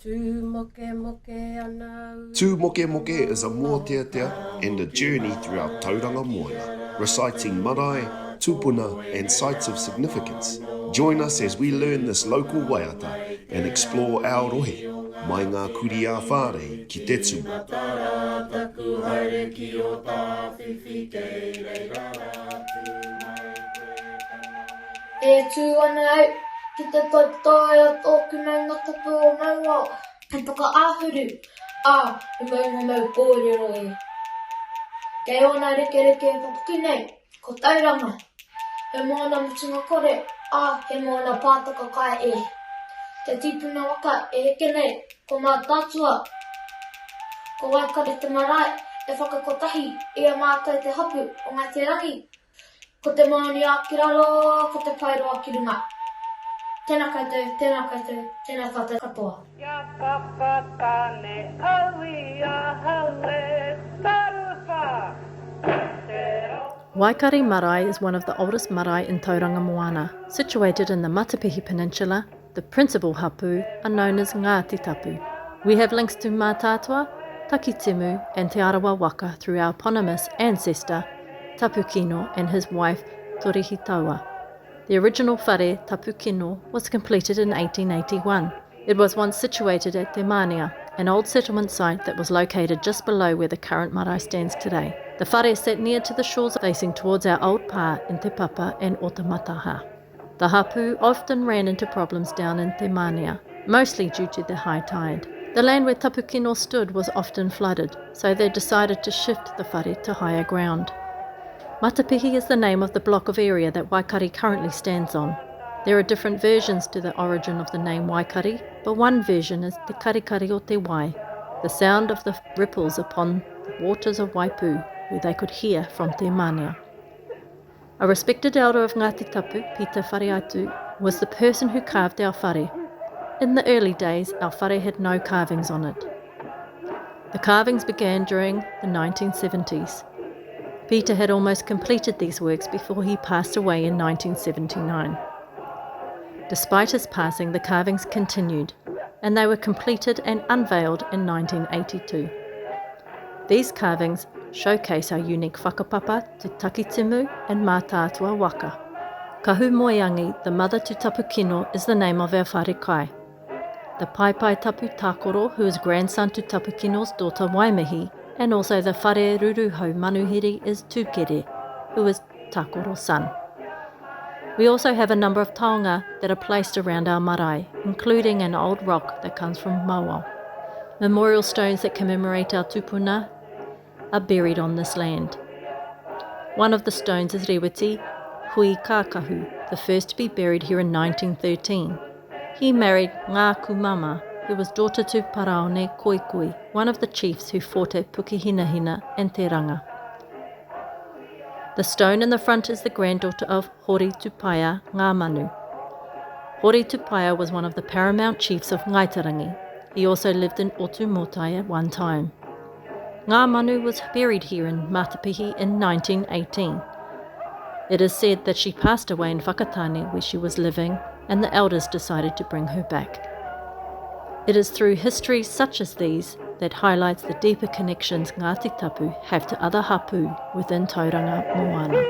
Tū moke moke is a mōteatea and a journey throughout Tauranga Moana, reciting marae, tupuna and sites of significance. Join us as we learn this local waiata and explore our rohe, mai ngā kuri a whare ki te tū. E tū ana au ki te tautai a tōku nei ngā tapu o maua. He toka āhuru, I maunga mau kōrero e. Kei ona reke e papuki nei, ko Tauranga. He moana mutunga kore, he moana pātaka kai e. Te tipuna waka e heke nei, ko mātātua. Ko WAIKARI te marae, e whakakotahi i a mātai te hapu o ngā te rangi. Ko te maoni a kiraro, ko te pairoa ki runga. Tēnā koutou, tēnā koutou, tēnā tātou katoa. Ia whakatane aui a haue taruwha. WAIKARI Marae is one of the oldest marae in Tauranga Moana. Situated in the Matapihi Peninsula, the principal hapu are known as Ngāti Tapu. We have links to Mātātua, Takitimu and Te Arawa Waka through our eponymous ancestor, Tapu Kino and his wife, Torihitaua. The original whare, Tapu Kino, was completed in 1881. It was once situated at Te Mānia, an old settlement site that was located just below where the current marae stands today. The whare sat near to the shores facing towards our old pā in Te Papa and Otamataha. The hapu often ran into problems down in Te Mānia, mostly due to the high tide. The land where Tapu Kino stood was often flooded, so they decided to shift the whare to higher ground. Matapihi is the name of the block of area that WAIKARI currently stands on. There are different versions to the origin of the name WAIKARI, but one version is Te Karikari o Te Wai, the sound of the ripples upon the waters of Waipu, where they could hear from Te Mānia. A respected elder of Ngāti Tapu, Pita Whareatu, was the person who carved our whare. In the early days, our whare had no carvings on it. The carvings began during the 1970s. Peter had almost completed these works before he passed away in 1979. Despite his passing, the carvings continued, and they were completed and unveiled in 1982. These carvings showcase our unique whakapapa to Takitimu and Mātātua Waka. Kahu Moeangi, the mother to Tapu Kino, is the name of our whare kai. The Paipai Tapu Tākoro, who is grandson to Tapu Kino's daughter Waimahi, and also the whare ruruhau manuhiri is Tūkere, who is Tākoro's son. We also have a number of taonga that are placed around our marae, including an old rock that comes from Mauao. Memorial stones that commemorate our tupuna are buried on this land. One of the stones is Rewiti Hui Kākahu, the first to be buried here in 1913. He married Ngā Kumama, who was daughter to Paraone Koikoi, one of the chiefs who fought at Pukehinahina and Te Ranga. The stone in the front is the granddaughter of Hori Tupaia Ngā Manu. Hori Tupaia was one of the paramount chiefs of Ngaitarangi. He also lived in Otumotai at one time. Ngā Manu was buried here in Matapihi in 1918. It is said that she passed away in Whakatane where she was living, and the elders decided to bring her back. It is through histories such as these that highlights the deeper connections Ngāti Tapu have to other hapu within Tauranga Moana.